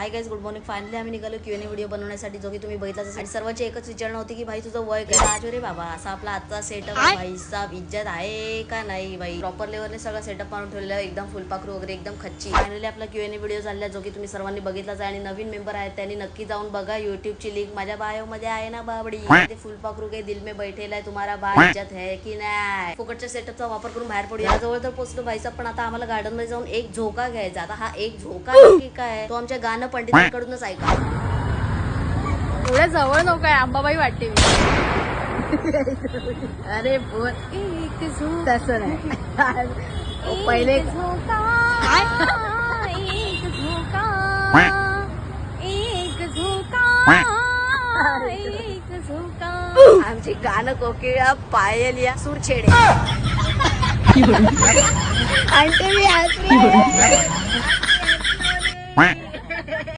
Hi guys, good morning. Finally आम्ही निघालो Q&A video बनवण्यासाठी, जो की तुम्ही बघितलाच असेल. सर्वांची एकच विचारणा होती की भाई तुझं वय काय? राजू रे बाबा, असा आपला आजचा सेटअप आहे. भाई साहेब, इज्जत आहे का नाही भाई? प्रॉपर लेवलने सगळं सेटअप मारून ठेवलेलं आहे, एकदम फुलपाखरू वगैरे एकदम खच्ची. फायनली आपला Q&A व्हिडिओ झाला, जो की तुम्ही सर्वांनी बघितलाच आहे. आणि नवीन मेंबर आहेत त्यांनी नक्की जाऊन बघा. युट्यूबची लिंक माझ्या बायो मध्ये आहे ना बाबडी. ते फुलपाखरू के दिल में बैठेला आहे. तुम्हाला बाय इज्जत है की नाही? फुकटच्या सेटअपचा वापर करून बाहेर पडूया. जवळ तर पोहोचलो भाई साहेब, पण आता आम्हाला गार्डन मध्ये जाऊन एक झोका घ्यायचा. आता हा एक झोका की काय, तो आमच्या गाणं पंडितांकडूनच ऐका. एवढ्या जवळ नको आहे, अंबाबाई वाटते मी. अरे बोल, एक झोका तसं नाही. पहिले एक झोका एक झोका एक झोका एक झोका. आमची गाणं कोकिळा पायल या सूरछेडे. आणि ते मी हसले.